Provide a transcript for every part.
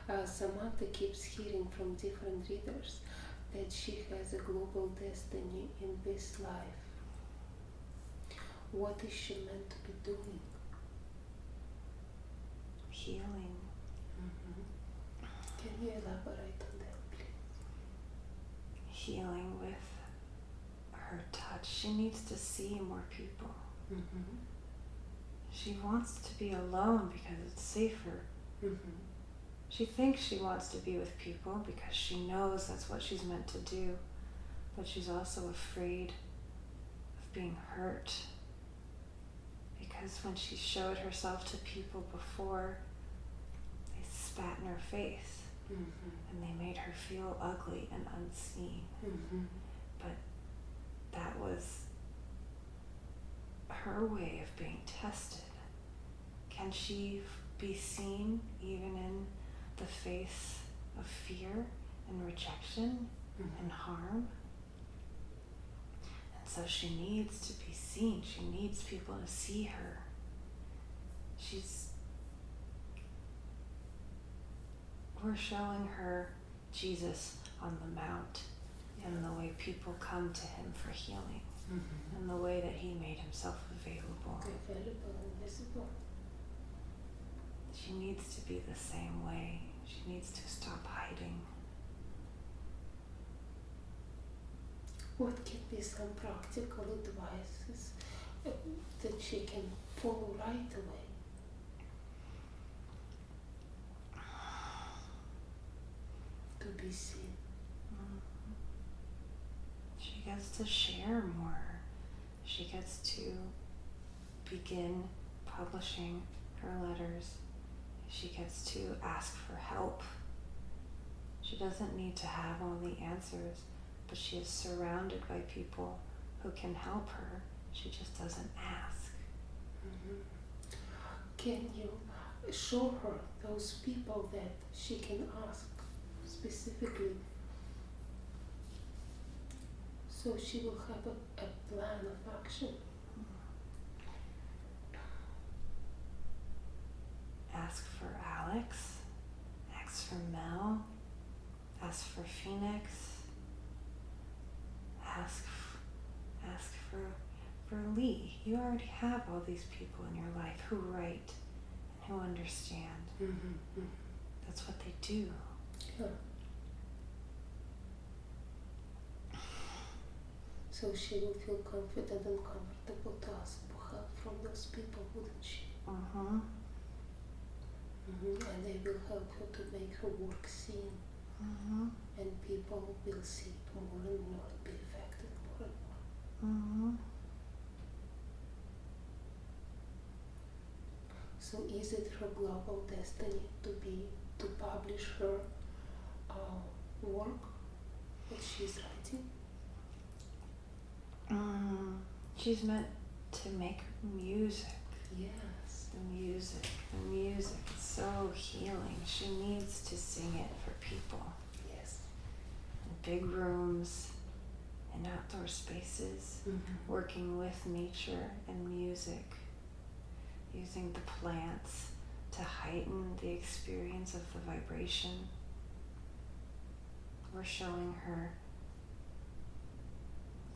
Samantha keeps hearing from different readers that she has a global destiny in this life. What is she meant to be doing? Healing. Can you elaborate on that, please? Healing with her touch. She needs to see more people. She wants to be alone because it's safer. She thinks she wants to be with people because she knows that's what she's meant to do, but she's also afraid of being hurt, because when she showed herself to people before, they spat in her face and they made her feel ugly and unseen. But that was her way of being tested. Can she be seen even in the face of fear and rejection and harm? And so she needs to be seen. She needs people to see her. We're showing her Jesus on the Mount and the way people come to him for healing and the way that he made himself available. Available and visible. She needs to be the same way. She needs to stop hiding. What can be some practical advices that she can follow right away? To be seen. She gets to share more. She gets to begin publishing her letters. She gets to ask for help. She doesn't need to have all the answers, but she is surrounded by people who can help her. She just doesn't ask. Can you show her those people that she can ask specifically, so she will have a plan of action? Ask for Alex, ask for Mel, ask for Phoenix, ask for Lee. You already have all these people in your life who write and who understand. That's what they do. Yeah. So she will feel confident and comfortable to ask for help from those people, wouldn't she? And they will help her to make her work seen. And people will see it more and more and be affected more and more. So is it her global destiny to publish her work that she's writing? She's meant to make music. Yes. The music is so healing. She needs to sing it for people. Yes. In big rooms, in outdoor spaces, working with nature and music, using the plants to heighten the experience of the vibration. We're showing her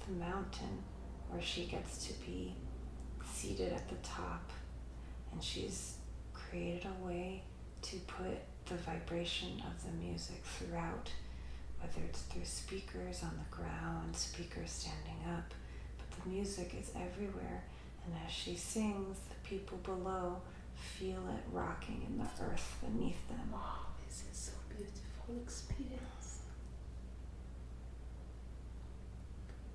the mountain where she gets to be seated at the top, and she's created a way to put the vibration of the music throughout, whether it's through speakers on the ground, speakers standing up, but the music is everywhere, and as she sings, the people below feel it rocking in the earth beneath them. Wow, this is a beautiful experience.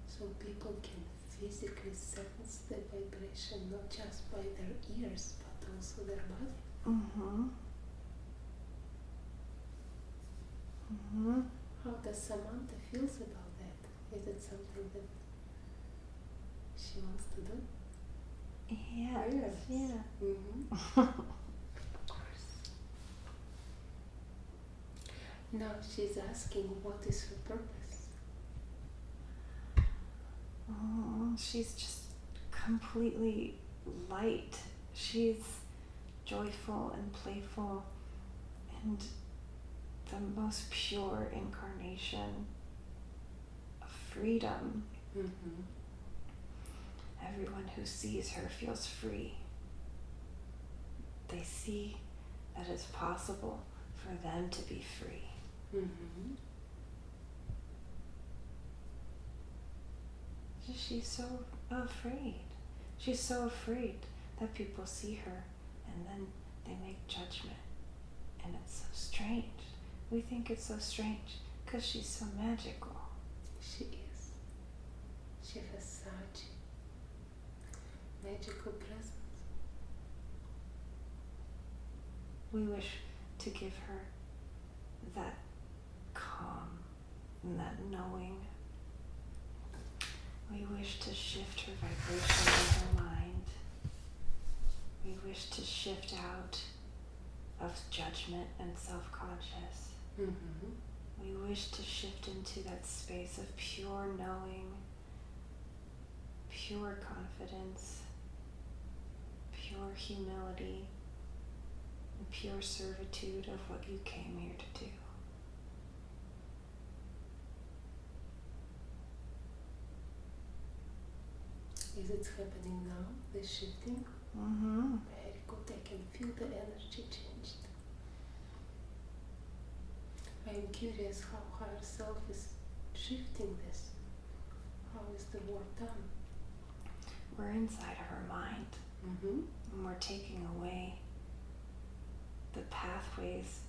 So people can physically sense the vibration, not just by their ears, but also their body. How does Samantha feels about that? Is it something that she wants to do? Yes. Yeah. Of course. Now she's asking, what is her purpose? She's just completely light. She's joyful and playful, and the most pure incarnation of freedom. Mm-hmm. Everyone who sees her feels free. They see that it's possible for them to be free. Mm-hmm. She's so afraid. She's so afraid that people see her and then they make judgment. And it's so strange. We think it's so strange because she's so magical. She is. She has such magical presence. We wish to give her that calm and that knowing. We wish to shift her vibration in her mind. We wish to shift out of judgment and self-conscious. Mm-hmm. We wish to shift into that space of pure knowing, pure confidence, pure humility, and pure servitude of what you came here to do. Is it happening now, this shifting? Mm-hmm. Very good, I can feel the energy changed. I am curious how higher self is shifting this. How is the work done? We're inside of her mind, Mm-hmm. and we're taking away the pathways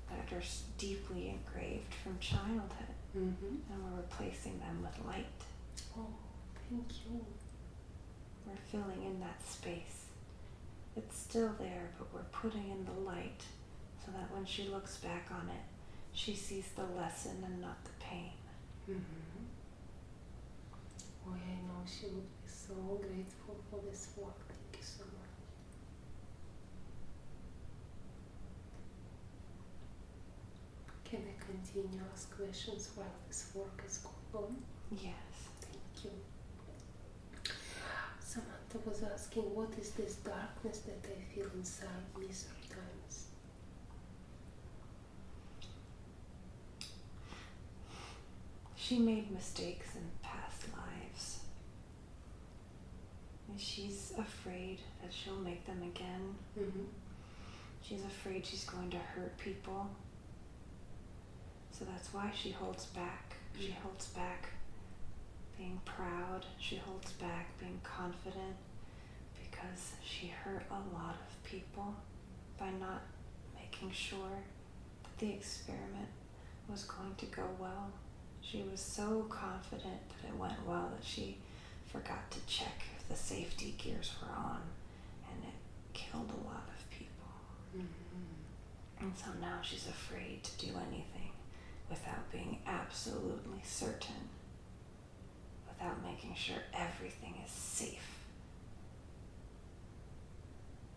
that are deeply engraved from childhood, Mm-hmm. and we're replacing them with light. Oh, thank you. We're filling in that space. It's still there, but we're putting in the light so that when she looks back on it, she sees the lesson and not the pain. Mm-hmm. Oh, I know she would be so grateful for this work. Thank you so much. Can I continue to ask questions while this work is going on? Yes. Thank you. Samantha was asking, what is this darkness that I feel inside me sometimes? She made mistakes in past lives. And she's afraid that she'll make them again. Mm-hmm. She's afraid she's going to hurt people. So that's why she holds back. She holds back being proud. She holds back being confident because she hurt a lot of people by not making sure that the experiment was going to go well. She was so confident that it went well that she forgot to check if the safety gears were on, and it killed a lot of people. Mm-hmm. And so now she's afraid to do anything without being absolutely certain, without making sure everything is safe.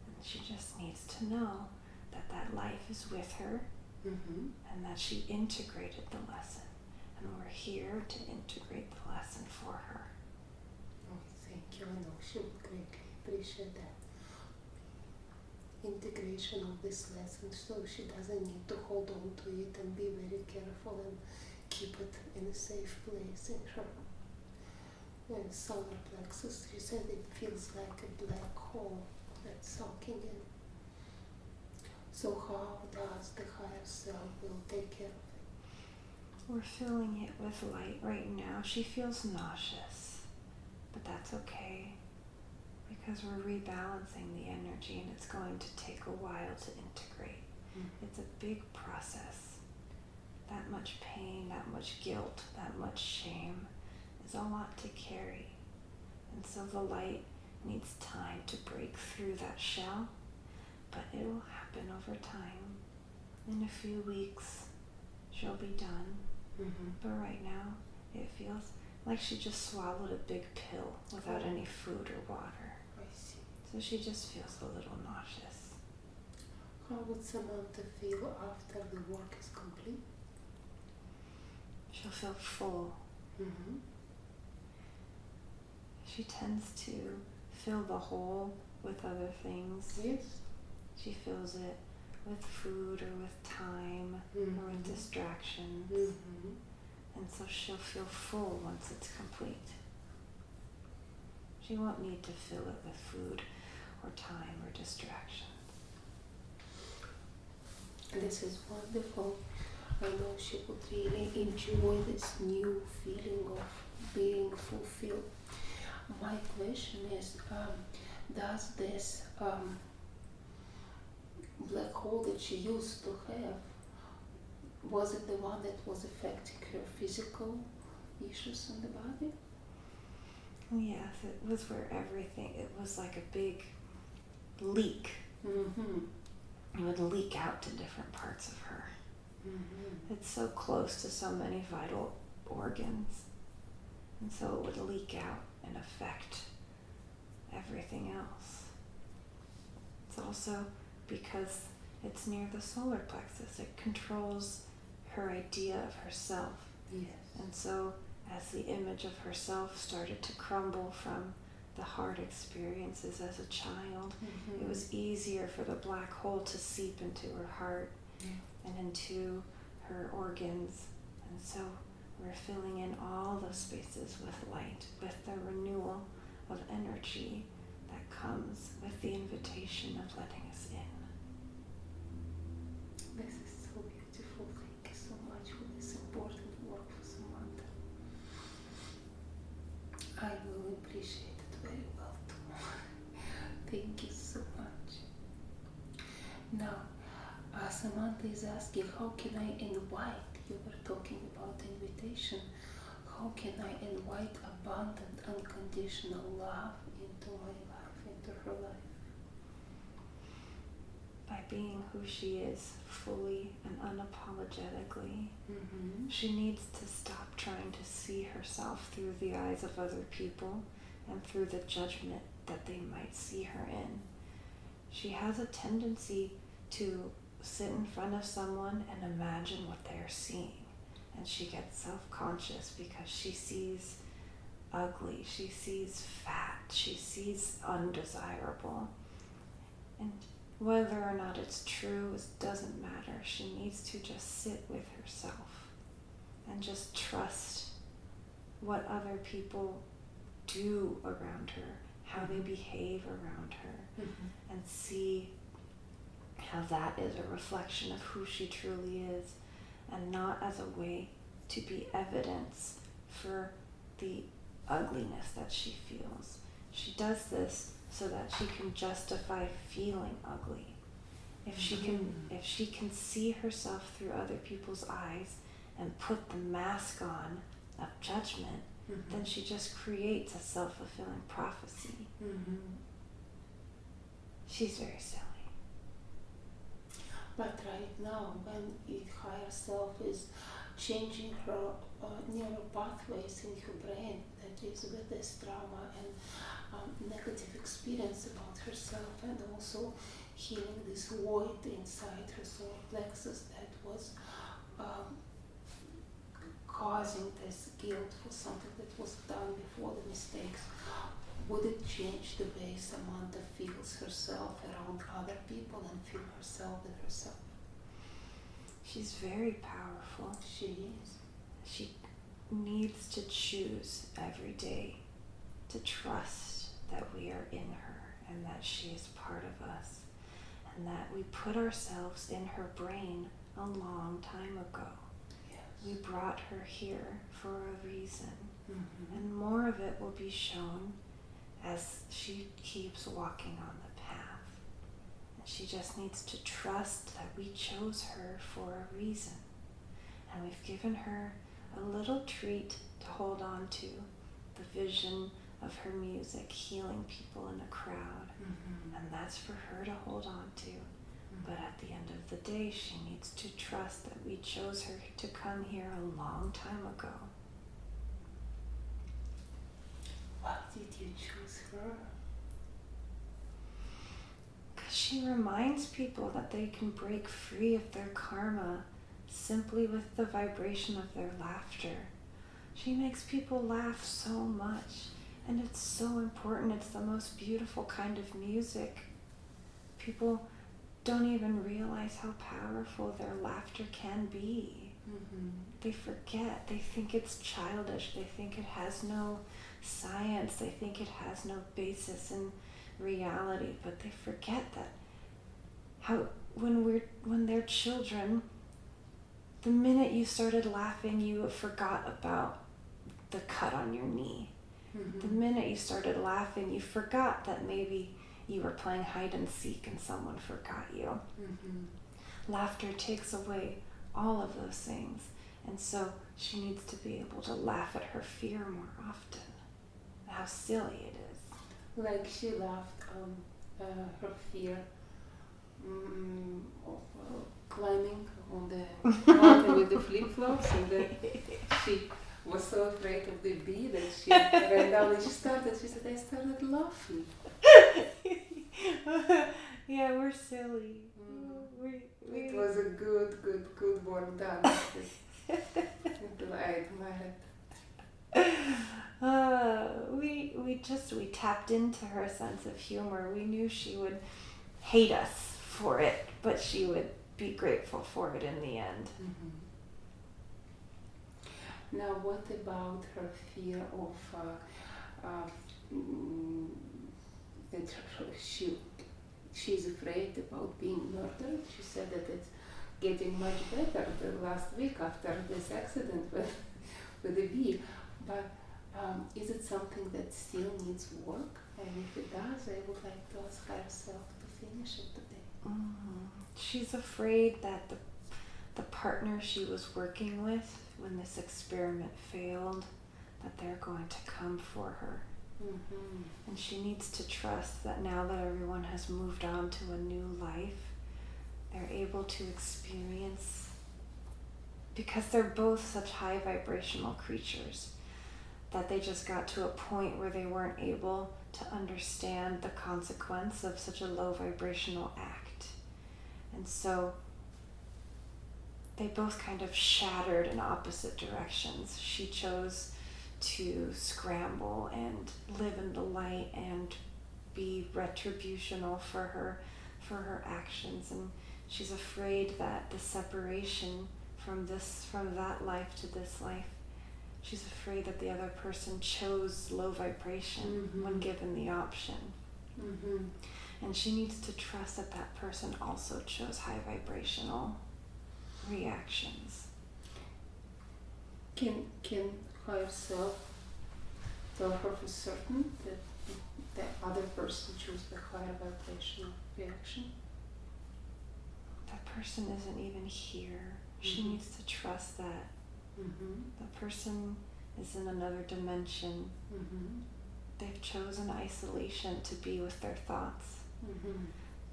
And she just needs to know that that life is with her, Mm-hmm. and that she integrated the lesson. And we're here to integrate the lesson for her. Oh, thank you. I know she would greatly appreciate that. Integration of this lesson so she doesn't need to hold on to it and be very careful and keep it in a safe place in her solar plexus. She said it feels like a black hole that's soaking in. So how does the higher self will take care of it? We're filling it with light right now. She feels nauseous, but that's okay because we're rebalancing the energy and it's going to take a while to integrate. Mm-hmm. It's a big process. That much pain, that much guilt, that much shame is a lot to carry. And so the light needs time to break through that shell, but it will happen over time. In a few weeks, she'll be done. Mm-hmm. But right now, it feels like she just swallowed a big pill without any food or water. I see. So she just feels a little nauseous. How would Samantha feel after the work is complete? She'll feel full. Mm-hmm. She tends to fill the hole with other things. Yes. She fills it with food or with time or with distractions. And so she'll feel full once it's complete. She won't need to fill it with food or time or distractions. This is wonderful. I know she would really enjoy this new feeling of being fulfilled. My question is, does this black hole that she used to have, was it the one that was affecting her physical issues in the body? Yes, it was where everything, it was like a big leak. It would leak out to different parts of her. It's so close to so many vital organs. And so it would leak out and affect everything else. It's also because it's near the solar plexus. It controls her idea of herself. Yes. And so as the image of herself started to crumble from the hard experiences as a child, it was easier for the black hole to seep into her heart and into her organs. And so we're filling in all those spaces with light, with the renewal of energy that comes with the invitation of letting us in. This is so beautiful. Thank you so much for this important work for Samantha. I will appreciate it very well too. Thank you so much. Now, Samantha is asking, how can I invite, you were talking about invitation, how can I invite abundant, unconditional love into my life, into her life? By being who she is, fully and unapologetically. She needs to stop trying to see herself through the eyes of other people and through the judgment that they might see her in. She has a tendency to sit in front of someone and imagine what they're seeing. And she gets self-conscious because she sees ugly, she sees fat, she sees undesirable. And whether or not it's true, it doesn't matter. She needs to just sit with herself and just trust what other people do around her, how they behave around her, and see how that is a reflection of who she truly is, and not as a way to be evidence for the ugliness that she feels. She does this so that she can justify feeling ugly. If she can see herself through other people's eyes and put the mask on of judgment, then she just creates a self-fulfilling prophecy. She's very silly. But right now, when the higher self is changing her neural pathways in her brain that is with this trauma and negative experience about herself, and also healing this void inside her solar plexus that was causing this guilt for something that was done before the mistakes, would it change the way Samantha feels herself around other people and feel herself with herself? She's very powerful. She is. She needs to choose every day to trust that we are in her and that she is part of us, and that we put ourselves in her brain a long time ago. Yes. We brought her here for a reason, and more of it will be shown as she keeps walking on the path. And she just needs to trust that we chose her for a reason, and we've given her a little treat to hold on to, the vision of her music healing people in a crowd, and that's for her to hold on to. But at the end of the day, she needs to trust that we chose her to come here a long time ago. Why did you choose her? Because she reminds people that they can break free of their karma simply with the vibration of their laughter. She makes people laugh so much, and it's so important. It's the most beautiful kind of music. People don't even realize how powerful their laughter can be. They forget. They think it's childish. They think it has no science. They think it has no basis in reality. But they forget that how when they're children, the minute you started laughing, you forgot about the cut on your knee. The minute you started laughing, you forgot that maybe you were playing hide and seek and someone forgot you. Laughter takes away all of those things. And so she needs to be able to laugh at her fear more often. How silly it is. Like she laughed her fear of climbing on the mountain with the flip-flops, and then she was so afraid of the bee that she ran down and she said, I started laughing. Yeah, we're silly. It was a good work done. I admire it. We tapped into her sense of humor. We knew she would hate us for it, but she would be grateful for it in the end. Now, what about her fear of that she's afraid about being murdered? She said that it's getting much better the last week after this accident with the bee. But is it something that still needs work? And if it does, I would like to ask herself to finish it today. She's afraid that the partner she was working with when this experiment failed, that they're going to come for her. And she needs to trust that now that everyone has moved on to a new life, they're able to experience, because they're both such high vibrational creatures, that they just got to a point where they weren't able to understand the consequence of such a low vibrational act. And so they both kind of shattered in opposite directions. She chose to scramble and live in the light and be retributional for her actions, and she's afraid that the separation from that life to this life, she's afraid that the other person chose low vibration when given the option. And she needs to trust that that person also chose high vibrational reactions. Can higher self tell her for certain that the other person chose the higher vibrational reaction? That person isn't even here. She needs to trust that the person is in another dimension. They've chosen isolation to be with their thoughts.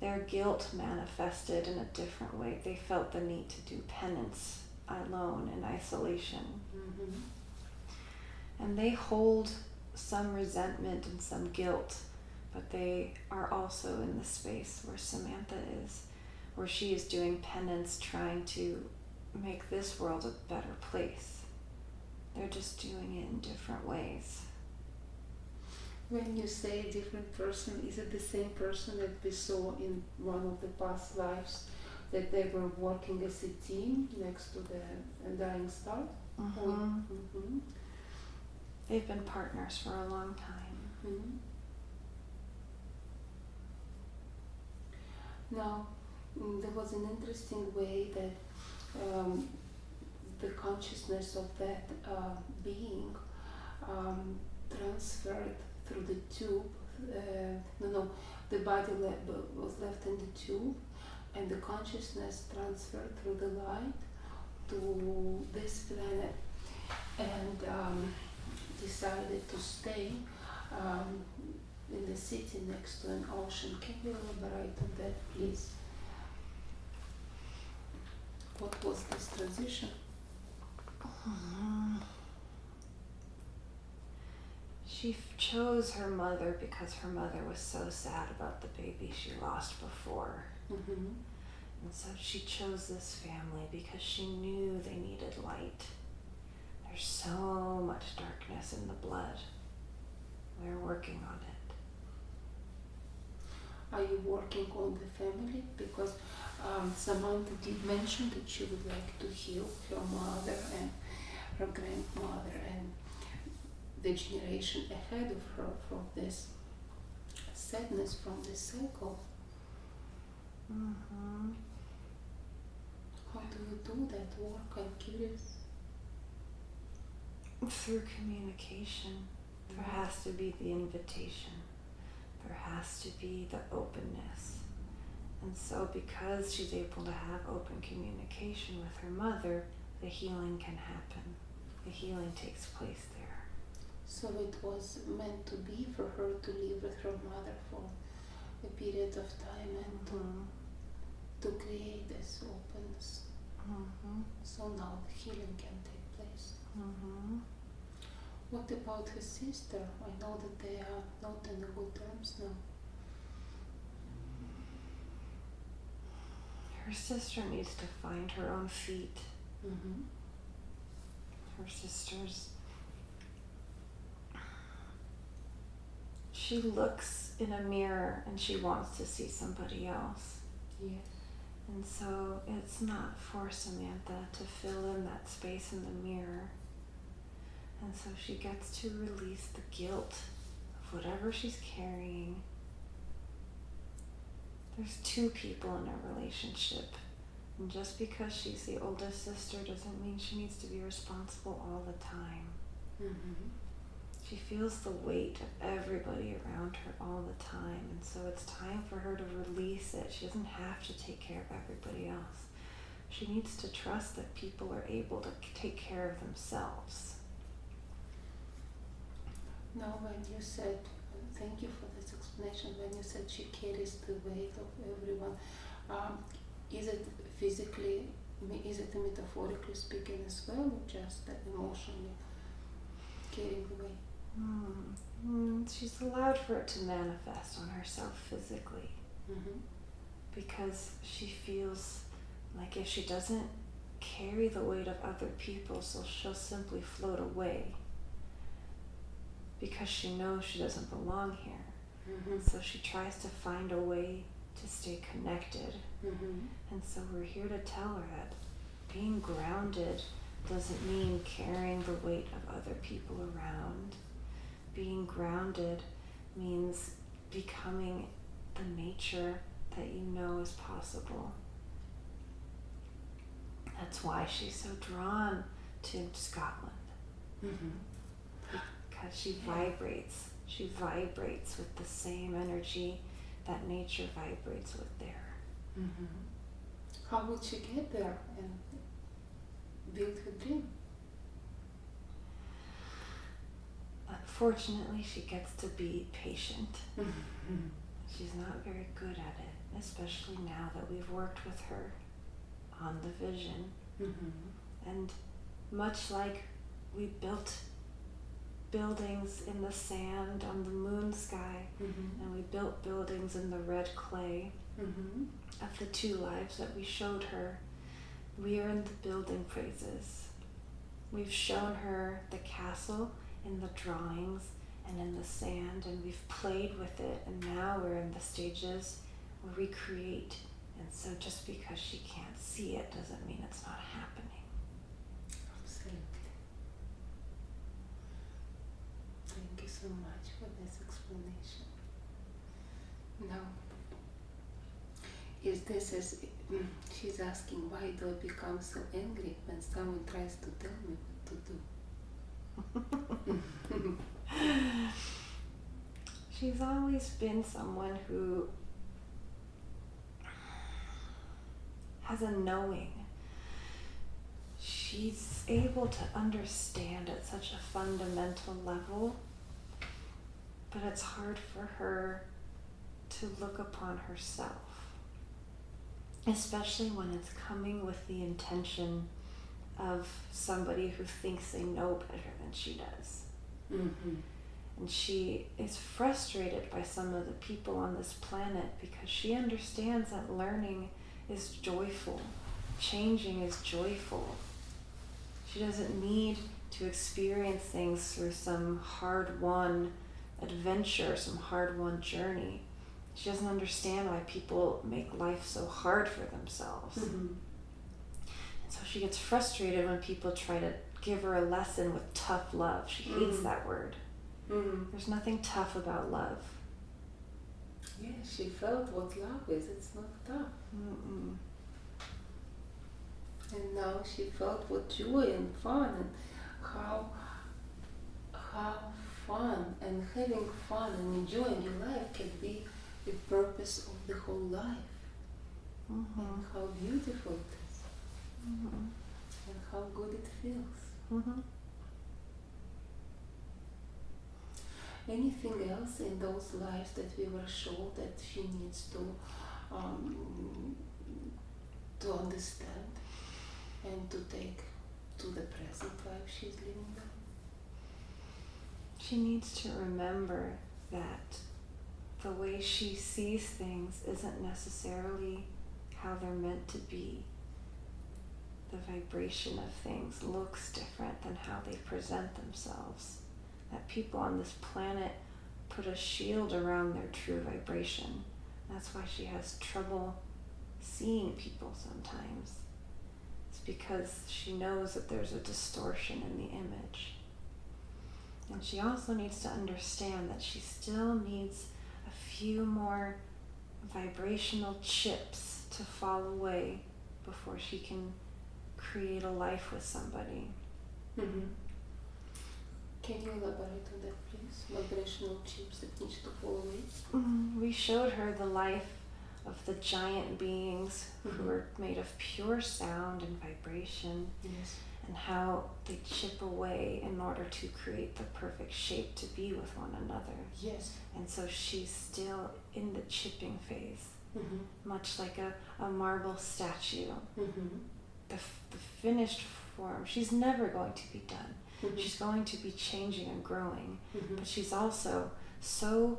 Their guilt manifested in a different way. They felt the need to do penance alone in isolation. And they hold some resentment and some guilt, but they are also in the space where Samantha is, where she is doing penance, trying to make this world a better place. They're just doing it in different ways. When you say a different person, is it the same person that we saw in one of the past lives, that they were working as a team next to the dying star? They've been partners for a long time. Now, there was an interesting way that the consciousness of that being transferred through the tube. The body was left in the tube, and the consciousness transferred through the light to this planet, and decided to stay in the city next to an ocean. Can you elaborate on that, please? What was this transition? She chose her mother because her mother was so sad about the baby she lost before. And so she chose this family because she knew they needed light. There's so much darkness in the blood. We're working on it. Are you working on the family? Because Samantha did mention that she would like to heal her mother and her grandmother and the generation ahead of her from this sadness, from this cycle. Mm-hmm. How do you do that work? I'm curious. Through communication. There has to be the invitation. There has to be the openness. And so because she's able to have open communication with her mother, the healing can happen. The healing takes place there. So it was meant to be for her to live with her mother for a period of time and to create this openness. So now the healing can take place. What about her sister? I know that they are not in the good terms now. Her sister needs to find her own feet. Her sister's... She looks in a mirror and she wants to see somebody else. Yes. And so it's not for Samantha to fill in that space in the mirror. And so she gets to release the guilt of whatever she's carrying. There's two people in a relationship. And just because she's the oldest sister doesn't mean she needs to be responsible all the time. She feels the weight of everybody around her all the time. And so it's time for her to release it. She doesn't have to take care of everybody else. She needs to trust that people are able to take care of themselves. Now when you said, thank you for this explanation, when you said she carries the weight of everyone, is it physically, is it metaphorically speaking as well, or just emotionally carrying the weight? She's allowed for it to manifest on herself physically. Because she feels like if she doesn't carry the weight of other people, so she'll simply float away. Because she knows she doesn't belong here. So she tries to find a way to stay connected. And so we're here to tell her that being grounded doesn't mean carrying the weight of other people around. Being grounded means becoming the nature that you know is possible. That's why she's so drawn to Scotland. Because she vibrates. She vibrates with the same energy that nature vibrates with there. How would she get there and build her dream? Unfortunately, she gets to be patient. She's not very good at it, especially now that we've worked with her on the vision. And much like we built buildings in the sand on the moon sky, and we built buildings in the red clay of the two lives that we showed her, we are in the building phases. We've shown her the castle in the drawings and in the sand, and we've played with it, and now we're in the stages where we create. And so just because she can't see it doesn't mean it's not happening. Absolutely. Thank you so much for this explanation. Now, is this as she's asking, why do I become so angry when someone tries to tell me what to do? She's always been someone who has a knowing. She's able to understand at such a fundamental level, but it's hard for her to look upon herself, especially when it's coming with the intention of somebody who thinks they know better than she does. And she is frustrated by some of the people on this planet because she understands that learning is joyful, changing is joyful. She doesn't need to experience things through some hard-won adventure, some hard-won journey. She doesn't understand why people make life so hard for themselves. Mm-hmm. And so she gets frustrated when people try to give her a lesson with tough love. She hates that word. Mm-hmm. There's nothing tough about love. Yeah, she felt what love is. It's not tough. Mm-mm. And now she felt what joy and fun, and how fun and having fun and enjoying your life can be the purpose of the whole life. Mm-hmm. And how beautiful it is. Mm-hmm. And how good it feels. Mm-hmm. Anything else in those lives that we were shown that she needs to understand and to take to the present life she's living now? She needs to remember that the way she sees things isn't necessarily how they're meant to be. The vibration of things looks different than how they present themselves. That people on this planet put a shield around their true vibration. That's why she has trouble seeing people sometimes. It's because she knows that there's a distortion in the image. And she also needs to understand that she still needs a few more vibrational chips to fall away before she can create a life with somebody. Mm-hmm. Can you elaborate on that, please? Vibrational chips that need to fall away? We showed her the life of the giant beings who are made of pure sound and vibration. Yes. And how they chip away in order to create the perfect shape to be with one another. Yes. And so she's still in the chipping phase, much like a marble statue. The finished form, she's never going to be done. She's going to be changing and growing, but she's also so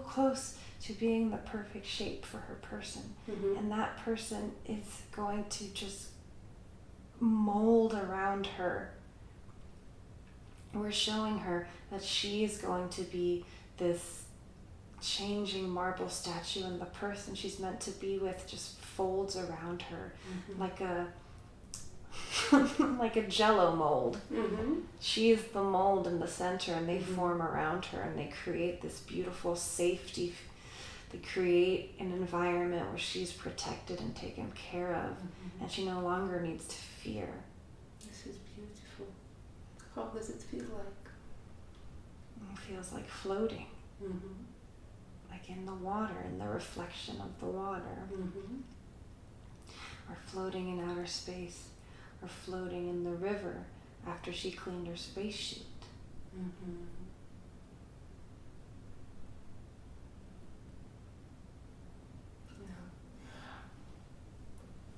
close to being the perfect shape for her person. And that person is going to just mold around her. We're showing her that she's going to be this changing marble statue, and the person she's meant to be with just folds around her like a like a jello mold. She's the mold in the center, and they form around her, and they create this beautiful safety. They create an environment where she's protected and taken care of, and she no longer needs to fear. This is beautiful. How does it feel like? It feels like floating, like in the water, in the reflection of the water, or floating in outer space, or floating in the river after she cleaned her spacesuit.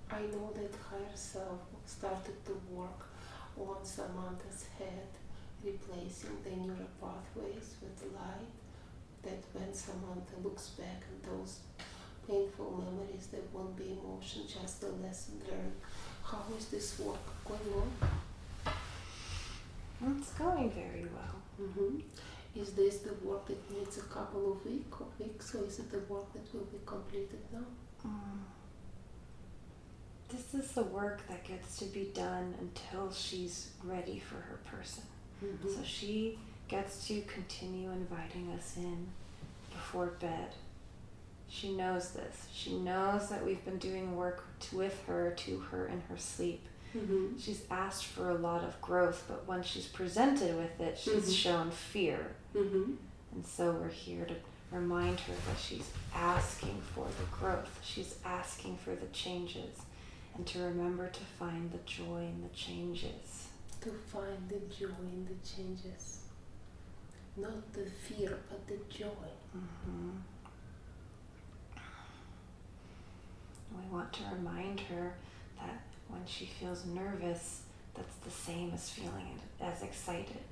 I know that higher self started to work on Samantha's head, replacing the neural pathways with light, that when Samantha looks back at those painful memories, there won't be emotion, just a lesson learned. How is this work going on? It's going very well. Is this the work that needs a couple of weeks, or is it the work that will be completed now? This is the work that gets to be done until she's ready for her person. So she gets to continue inviting us in before bed. She knows this. She knows that we've been doing work with her, to her in her sleep. She's asked for a lot of growth, but when she's presented with it, she's shown fear. And so we're here to remind her that she's asking for the growth. She's asking for the changes. And to remember to find the joy in the changes. To find the joy in the changes. Not the fear, but the joy. We want to remind her that when she feels nervous, that's the same as feeling as excited.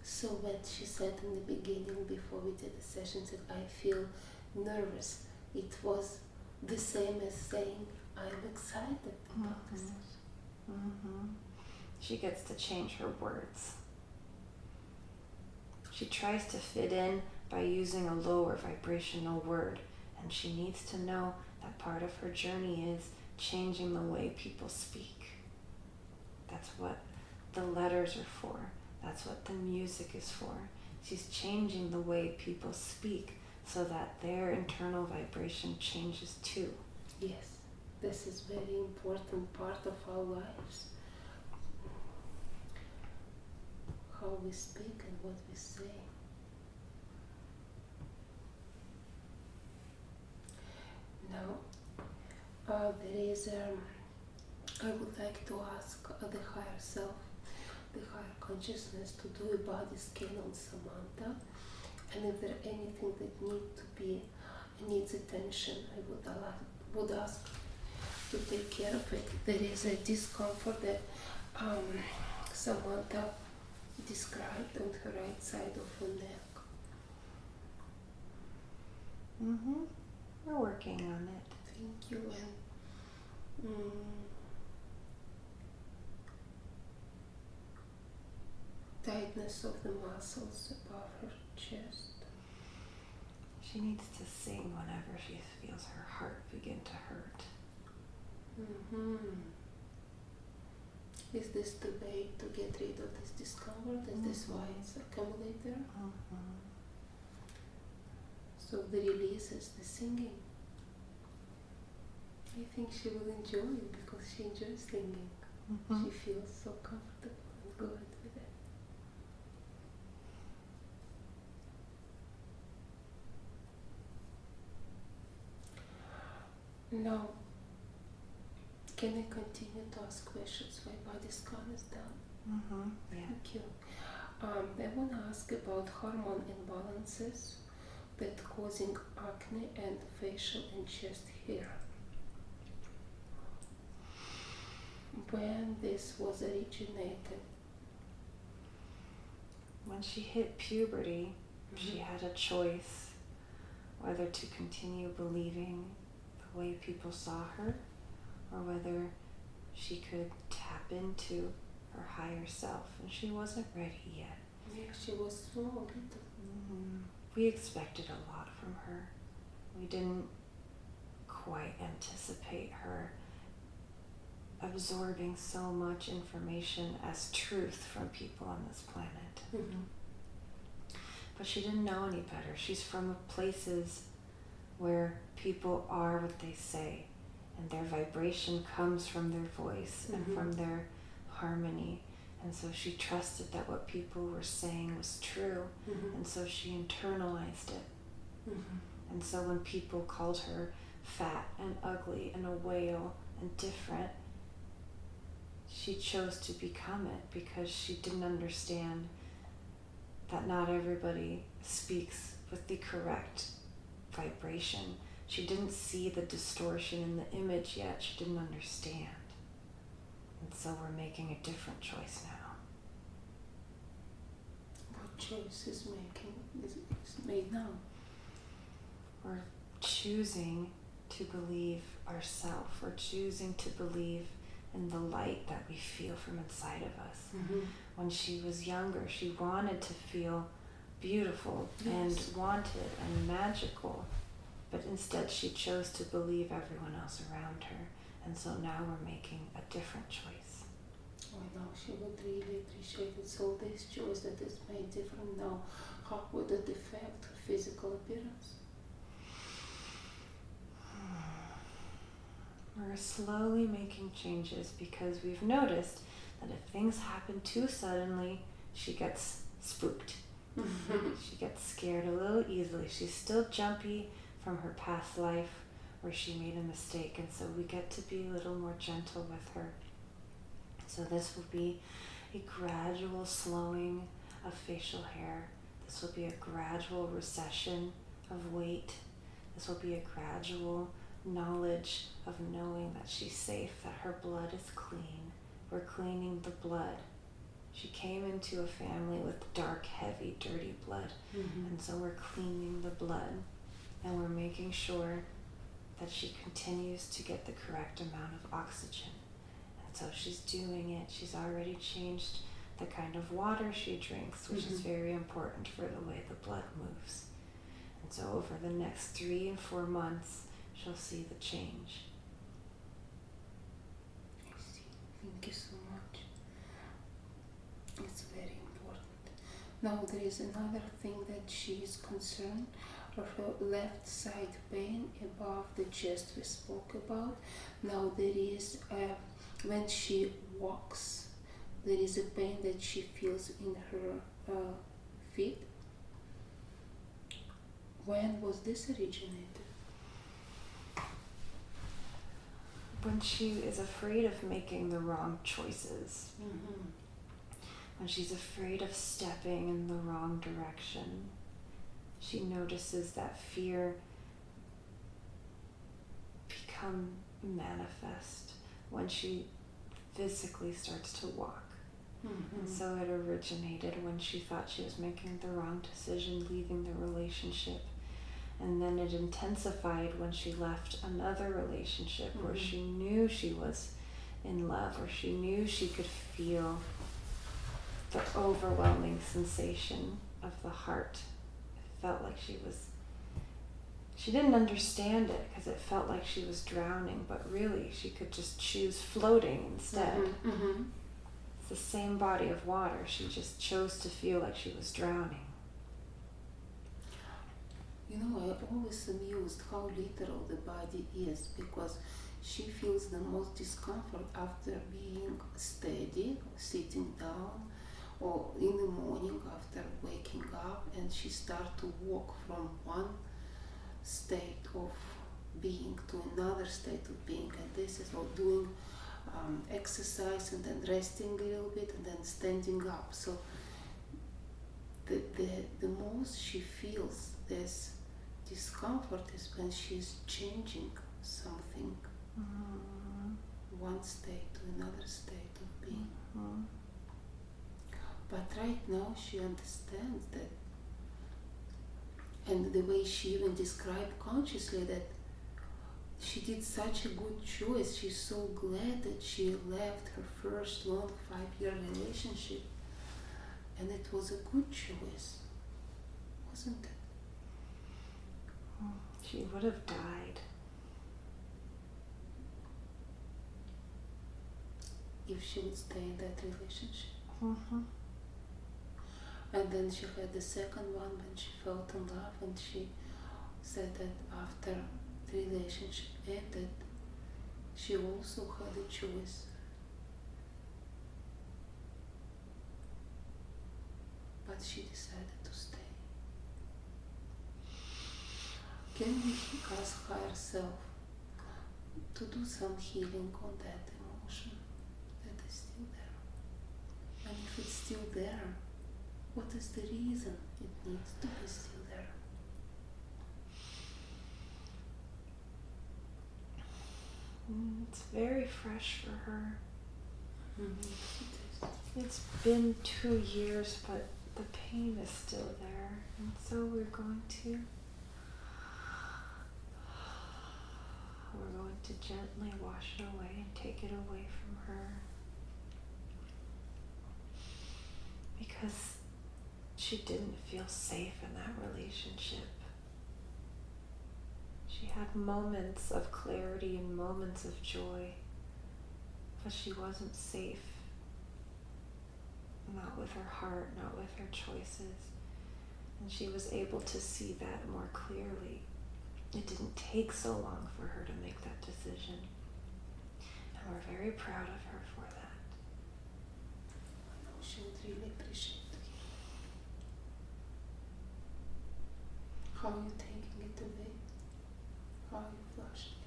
So when she said in the beginning, before we did the session, that I feel nervous, it was the same as saying I'm excited about the session. She gets to change her words. She tries to fit in by using a lower vibrational word, and she needs to know that part of her journey is changing the way people speak. That's what the letters are for. That's what the music is for. She's changing the way people speak so that their internal vibration changes too. Yes, this is very important part of our lives. How we speak and what we say. Now, there is, I would like to ask the higher self, the higher consciousness to do a body scan on Samantha, and if there anything that needs attention, I would ask to take care of it. There is a discomfort that Samantha described on her right side of her neck. We're working on it. Thank you. And tightness of the muscles above her chest. She needs to sing whenever she feels her heart begin to hurt. Is this the way to get rid of this discomfort? Is this why it's accumulated? So the release is the singing. I think she will enjoy it because she enjoys singing. She feels so comfortable and good with it. Now, can I continue to ask questions while body scan is done? Yeah. Thank you. I want to ask about hormone imbalances that causing acne and facial and chest hair. When this was originated? When she hit puberty, she had a choice whether to continue believing the way people saw her or whether she could tap into her higher self, and she wasn't ready yet. Yeah, she was so little. We expected a lot from her. We didn't quite anticipate her absorbing so much information as truth from people on this planet. But she didn't know any better. She's from places where people are what they say, and their vibration comes from their voice and from their harmony. And so she trusted that what people were saying was true, and so she internalized it. And so when people called her fat and ugly and a whale and different, she chose to become it because she didn't understand that not everybody speaks with the correct vibration. She didn't see the distortion in the image yet. She didn't understand. And so we're making a different choice now. What choice is made now? We're choosing to believe ourselves. We're choosing to believe in the light that we feel from inside of us. When she was younger, she wanted to feel beautiful and wanted and magical, but instead she chose to believe everyone else around her. And so now we're making a different choice. Oh no, she would really appreciate it. So this choice that is made different now, how would it affect her physical appearance? We're slowly making changes because we've noticed that if things happen too suddenly, she gets spooked. She gets scared a little easily. She's still jumpy from her past life where she made a mistake, and so we get to be a little more gentle with her. So this will be a gradual slowing of facial hair. This will be a gradual recession of weight. This will be a gradual knowledge of knowing that she's safe, that her blood is clean. We're cleaning the blood. She came into a family with dark, heavy, dirty blood, and so we're cleaning the blood, and we're making sure that she continues to get the correct amount of oxygen. And so she's doing it. She's already changed the kind of water she drinks, which is very important for the way the blood moves. And so over the next 3 and 4 months, she'll see the change. I see. Thank you so much. It's very important. Now there is another thing that she is concerned of her left side pain above the chest we spoke about. Now there is, when she walks, there is a pain that she feels in her feet. When was this originated? When she is afraid of making the wrong choices. When she's afraid of stepping in the wrong direction, she notices that fear become manifest when she physically starts to walk. And so it originated when she thought she was making the wrong decision, leaving the relationship. And then it intensified when she left another relationship where she knew she was in love, or she knew she could feel the overwhelming sensation of the heart. It felt like she didn't understand it because it felt like she was drowning, but really she could just choose floating instead. It's the same body of water. She just chose to feel like she was drowning. You know, I always amused how literal the body is, because she feels the most discomfort after being steady, sitting down, or in the morning after waking up, and she starts to walk from one state of being to another state of being, and this is all doing exercise and then resting a little bit and then standing up. So the most she feels this discomfort is when she's changing something, one state to another state of being. But right now she understands that, and the way she even described consciously that she did such a good choice. She's so glad that she left her first long 5-year relationship, and it was a good choice, wasn't it? She would have died if she would stay in that relationship. And then she had the second one when she felt in love, and she said that after the relationship ended, she also had a choice. But she decided to stay. Can we ask higher self to do some healing on that emotion that is still there? And if it's still there, what is the reason it needs to be still there? It's very fresh for her. It is. It's been 2 years, but the pain is still there. And so we're going to gently wash it away and take it away from her. Because she didn't feel safe in that relationship. She had moments of clarity and moments of joy, but she wasn't safe. Not with her heart, not with her choices. And she was able to see that more clearly. It didn't take so long for her to make that decision. And we're very proud of her for that. I know she would really appreciate it. How are you taking it away? How are you flushing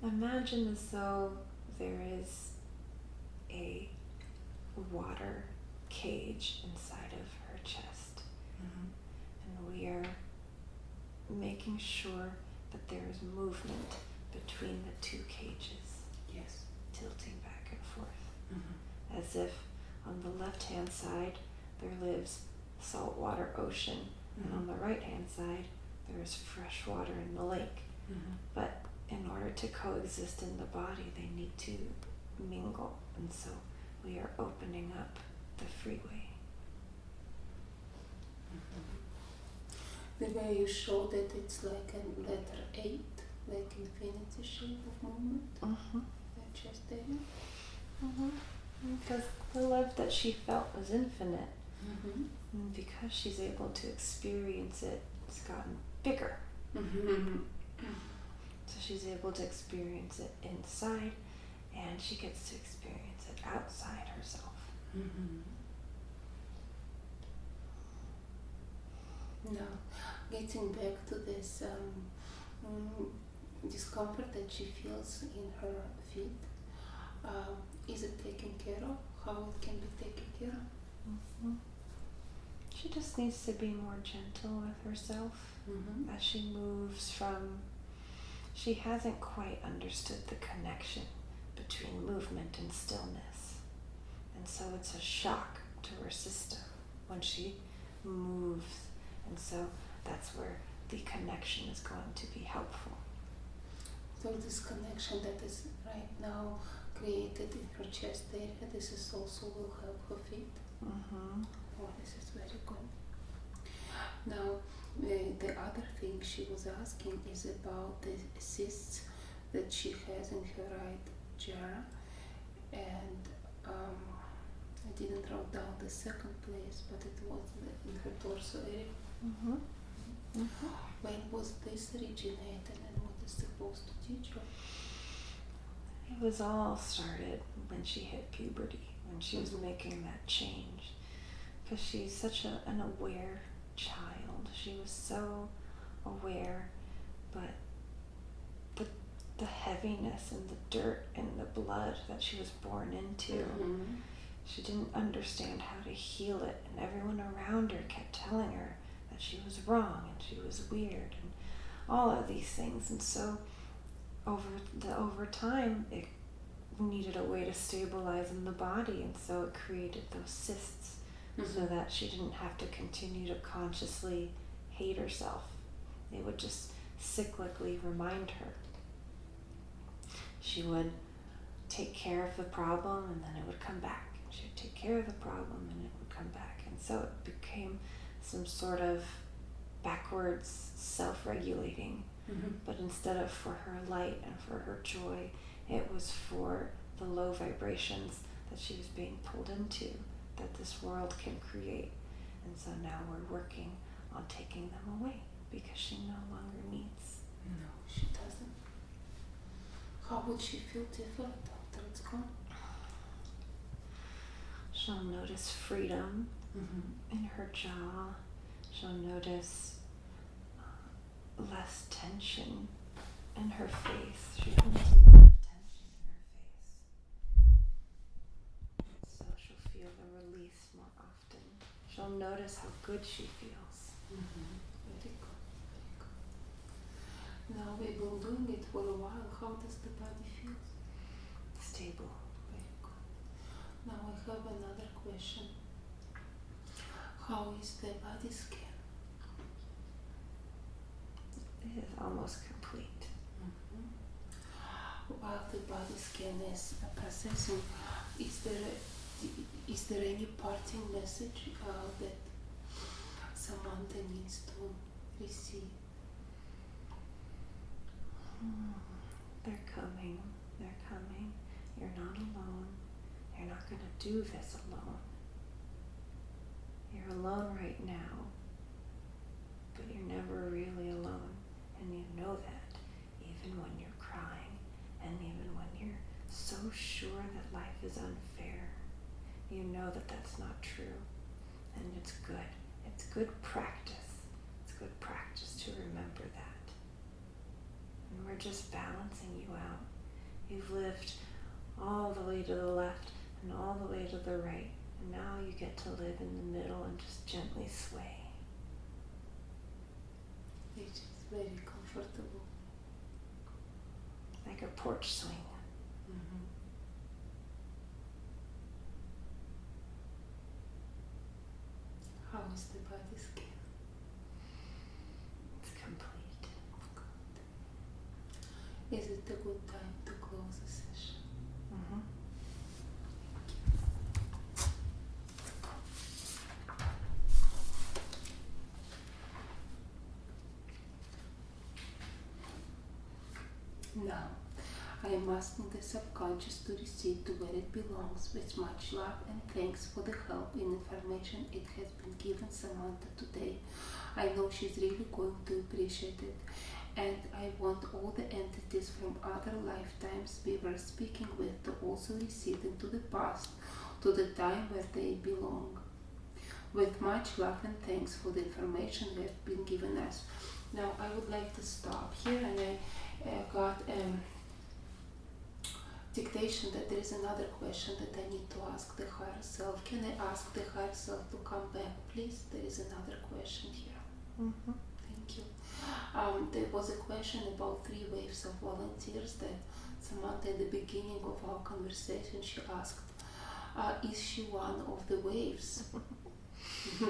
it? Imagine as though there is a water cage inside of her chest. And we are making sure that there is movement between the two cages. Yes. Tilting back and forth. As if on the left-hand side there lives saltwater ocean, and on the right-hand side there is fresh water in the lake. But in order to coexist in the body, they need to mingle. And so we are opening up the freeway. The way you show that it's like a letter 8, like infinity shape of movement, that chest area. Because the love that she felt was infinite. And because she's able to experience it, it's gotten bigger. So she's able to experience it inside, and she gets to experience it outside herself. Now, getting back to this discomfort that she feels in her feet, is it taken care of? How it can be taken care of? She just needs to be more gentle with herself as she moves from. She hasn't quite understood the connection between movement and stillness. And so it's a shock to her system when she moves. And so that's where the connection is going to be helpful. So this connection that is right now created in her chest area, this is also will help her feet. Oh, this is very good. Now, the other thing she was asking is about the cysts that she has in her right jaw, and I didn't write down the second place, but it was in her torso area. When was this originated, and what is supposed to teach her? It was all started when she hit puberty, when she was making that change. Because she's such an aware child. She was so aware, but the heaviness and the dirt and the blood that she was born into, she didn't understand how to heal it, and everyone around her kept telling her that she was wrong and she was weird and all of these things. And so over time it needed a way to stabilize in the body, and so it created those cysts. So that she didn't have to continue to consciously hate herself. It would just cyclically remind her. She would take care of the problem, and then it would come back. She would take care of the problem, and it would come back. And so it became some sort of backwards self-regulating. But instead of for her light and for her joy, it was for the low vibrations that she was being pulled into, that this world can create. And so now we're working on taking them away because she no longer needs. No, she doesn't. How would she feel different after it's gone? She'll notice freedom in her jaw. She'll notice less tension in her face. She feels a lot of tension in her face. So she'll feel the release more often. She'll notice how good she feels. Very good, very good. Now we've been doing it for a while. How does the body feel? Stable. Very good. Now I have another question. How is the body scan? It is almost complete. While the body scan is processing, is there any parting message that Samantha needs to receive? They're coming. They're coming. You're not alone. You're not going to do this alone. You're alone right now, but you're never really alone. And you know that even when you're crying, and even when you're so sure that life is unfair, you know that that's not true. And it's good. It's good practice. It's good practice to remember that. And we're just balancing you out. You've lived all the way to the left and all the way to the right. And now you get to live in the middle and just gently sway. Which is very comfortable. Like a porch swing. How is the body scan? It's complete. Good. Is it a good time to close the session? Now, I am asking the subconscious to receive to where it belongs with much love and thanks for the help and information it has been given Samantha today. I know she's really going to appreciate it. And I want all the entities from other lifetimes we were speaking with to also recede into the past, to the time where they belong. With much love and thanks for the information that have been given us. Now, I would like to stop here, and I got dictation that there is another question that I need to ask the higher self. Can I ask the higher self to come back, please? There is another question here. Mm-hmm. Thank you. There was a question about 3 waves of volunteers that Samantha, at the beginning of our conversation, she asked, is she one of the waves? Yeah.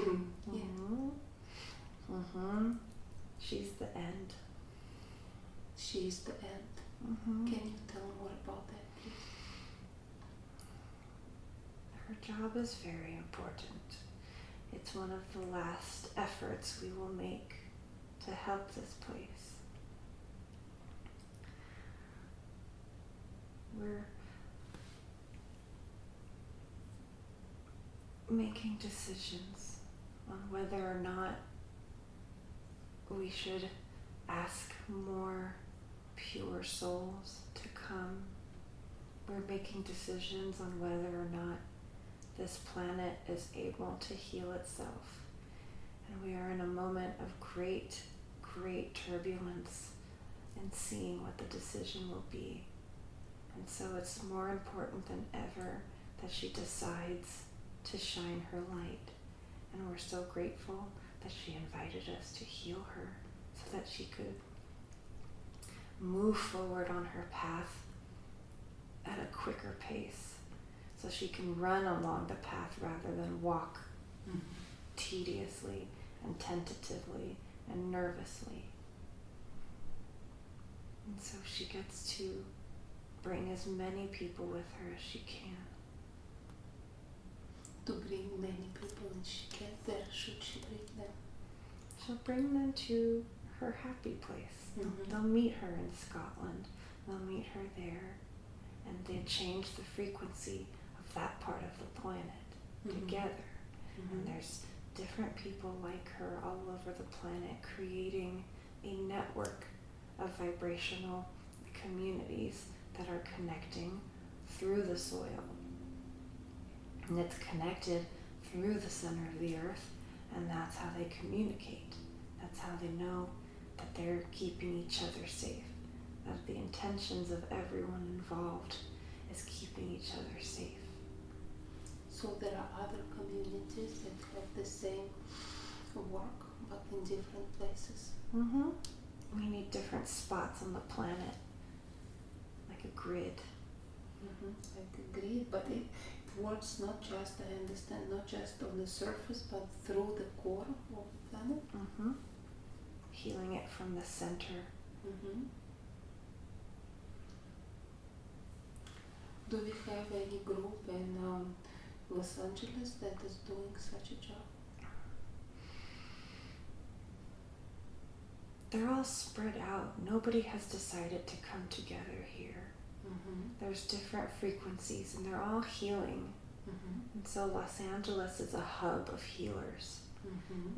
Mm-hmm. She's the end. She is the end. Mm-hmm. Can you tell more about that, please? Her job is very important. It's one of the last efforts we will make to help this place. We're making decisions on whether or not we should ask more pure souls to come. We're making decisions on whether or not this planet is able to heal itself. And we are in a moment of great, great turbulence in seeing what the decision will be. And so it's more important than ever that she decides to shine her light. And we're so grateful that she invited us to heal her so that she could move forward on her path at a quicker pace, so she can run along the path rather than walk tediously and tentatively and nervously. And so she gets to bring as many people with her as she can. To bring many people, and she can. Where should she bring them? She'll bring them to her happy place. Mm-hmm. They'll meet her in Scotland. They'll meet her there. And they change the frequency of that part of the planet together. Mm-hmm. And there's different people like her all over the planet creating a network of vibrational communities that are connecting through the soil. And it's connected through the center of the earth, and that's how they communicate. That's how they know that they're keeping each other safe, that the intentions of everyone involved is keeping each other safe. So there are other communities that have the same work, but in different places. Mm-hmm. We need different spots on the planet, like a grid. Like a grid, but it works not just, I understand, not just on the surface, but through the core of the planet. Healing it from the center. Do we have any group in Los Angeles that is doing such a job? They're all spread out. Nobody has decided to come together here. There's different frequencies and they're all healing. And so Los Angeles is a hub of healers.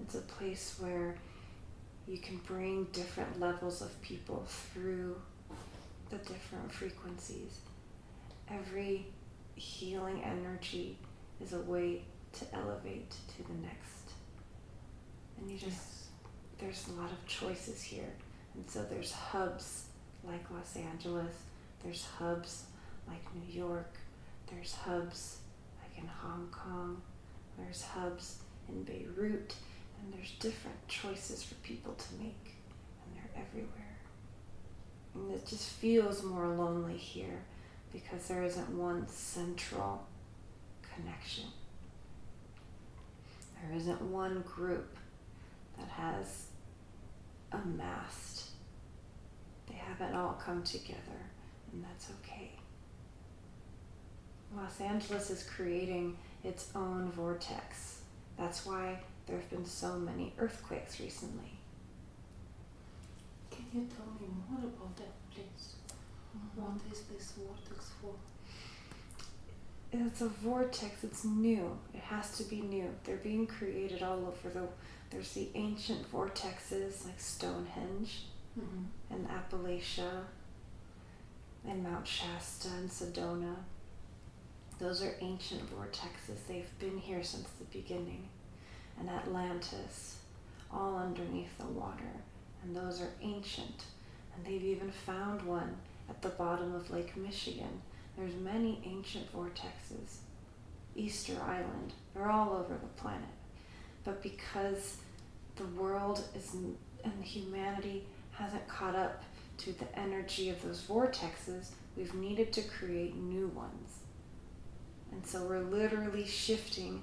It's a place where you can bring different levels of people through the different frequencies. Every healing energy is a way to elevate to the next. And you just, there's a lot of choices here. And so there's hubs like Los Angeles, there's hubs like New York, there's hubs like in Hong Kong, there's hubs in Beirut, and there's different choices for people to make, and they're everywhere. And it just feels more lonely here because there isn't one central connection. There isn't one group that has amassed. They haven't all come together, and that's okay. Los Angeles is creating its own vortex. That's why there have been so many earthquakes recently. Can you tell me more about that, please? What is this vortex for? It's a vortex. It's new. It has to be new. They're being created all over there's the ancient vortexes like Stonehenge and Appalachia and Mount Shasta and Sedona. Those are ancient vortexes. They've been here since the beginning. And Atlantis, all underneath the water. And those are ancient. And they've even found one at the bottom of Lake Michigan. There's many ancient vortexes. Easter Island, they're all over the planet. But because the world and humanity hasn't caught up to the energy of those vortexes, we've needed to create new ones. And so we're literally shifting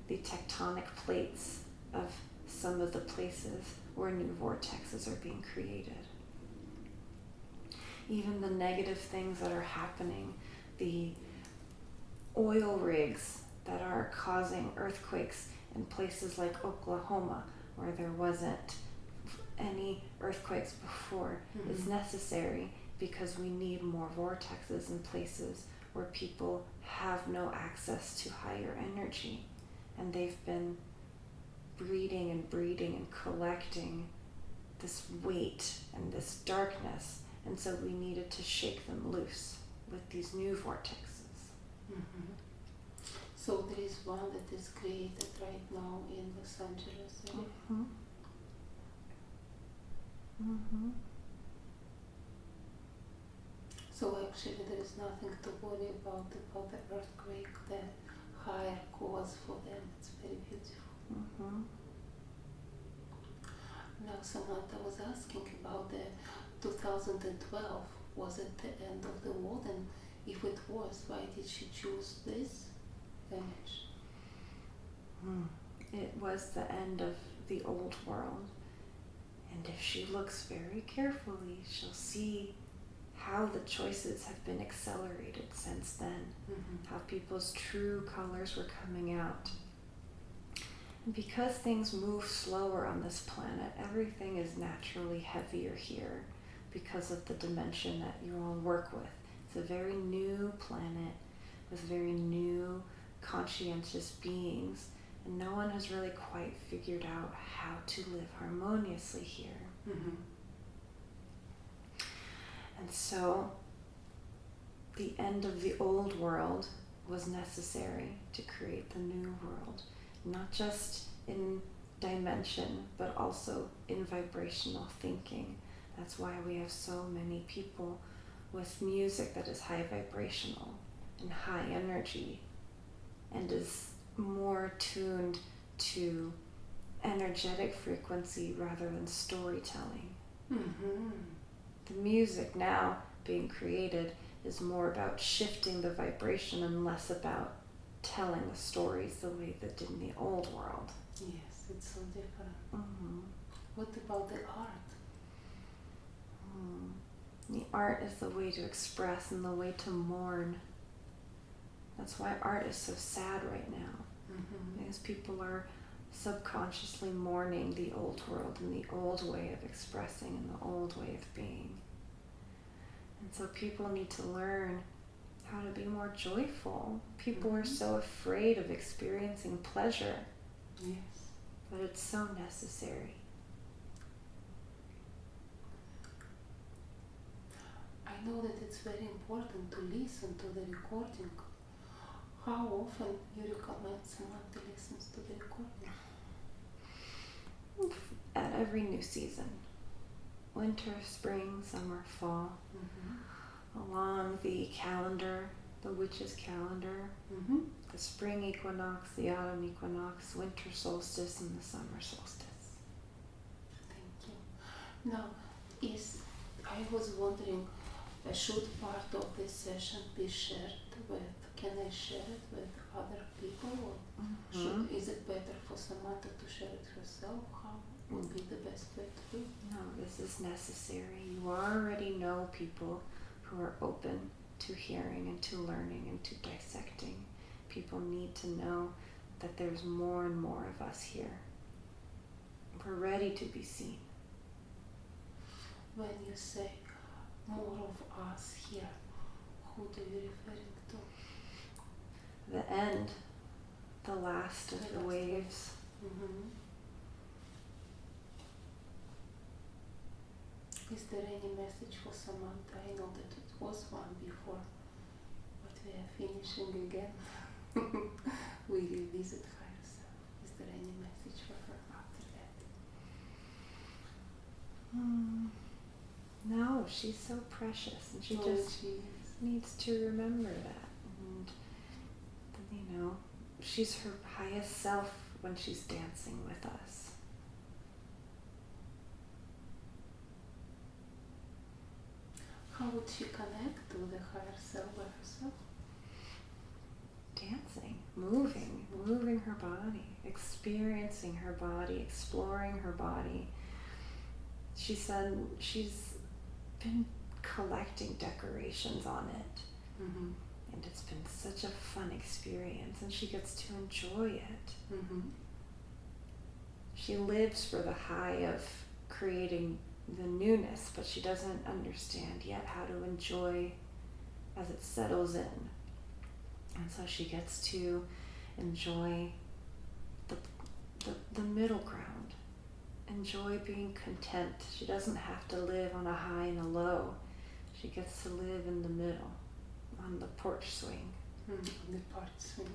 the tectonic plates of some of the places where new vortexes are being created. Even the negative things that are happening, the oil rigs that are causing earthquakes in places like Oklahoma, where there wasn't any earthquakes before, is necessary because we need more vortexes in places where people have no access to higher energy. And they've been breeding and collecting this weight and this darkness. And so we needed to shake them loose with these new vortexes. So there is one that is created right now in Los Angeles area. So actually there is nothing to worry about the earthquake, the higher cause for them. It's very beautiful. Now Samantha was asking about the 2012. Was it the end of the world? And if it was, why did she choose this image? It was the end of the old world. And if she looks very carefully, she'll see how the choices have been accelerated since then, how people's true colors were coming out. And because things move slower on this planet, everything is naturally heavier here because of the dimension that you all work with. It's a very new planet with very new conscientious beings, and no one has really quite figured out how to live harmoniously here. And so the end of the old world was necessary to create the new world, not just in dimension, but also in vibrational thinking. That's why we have so many people with music that is high vibrational and high energy and is more tuned to energetic frequency rather than storytelling. The music now being created is more about shifting the vibration and less about telling the stories the way that did in the old world. Yes, it's so different. What about the art? The art is the way to express and the way to mourn. That's why art is so sad right now. Because people are subconsciously mourning the old world and the old way of expressing and the old way of being. And so people need to learn how to be more joyful. People are so afraid of experiencing pleasure. Yes. But it's so necessary. I know that it's very important to listen to the recording. How often you recommend someone to listen to the recording? At every new season. Winter, spring, summer, fall. Along the calendar, the witch's calendar, the spring equinox, the autumn equinox, winter solstice, and the summer solstice. Thank you. Now, I was wondering, should part of this session be shared with, can I share it with other people, or is it better for Samantha to share it herself? How would be the best way to do it? No, this is necessary. You already know people who are open to hearing and to learning and to dissecting. People need to know that there's more and more of us here. We're ready to be seen. When you say more of of us here. Who do you referring to? The end, the last of the waves. Mm-hmm. Is there any message for Samantha? I know that it was one before, but we are finishing again. We revisit higher self. Is there any message for her after that? No, she's so precious, and she just needs to remember that. And you know, she's her highest self when she's dancing with us. How would she connect to the higher self by herself? Dancing, moving her body, experiencing her body, exploring her body. She said she's been collecting decorations on it. Mm-hmm. And it's been such a fun experience, and she gets to enjoy it. Mm-hmm. She lives for the high of creating the newness, but she doesn't understand yet how to enjoy as it settles in. And so she gets to enjoy the middle ground, enjoy being content. She doesn't have to live on a high and a low. She gets to live in the middle, on the porch swing. The porch swing.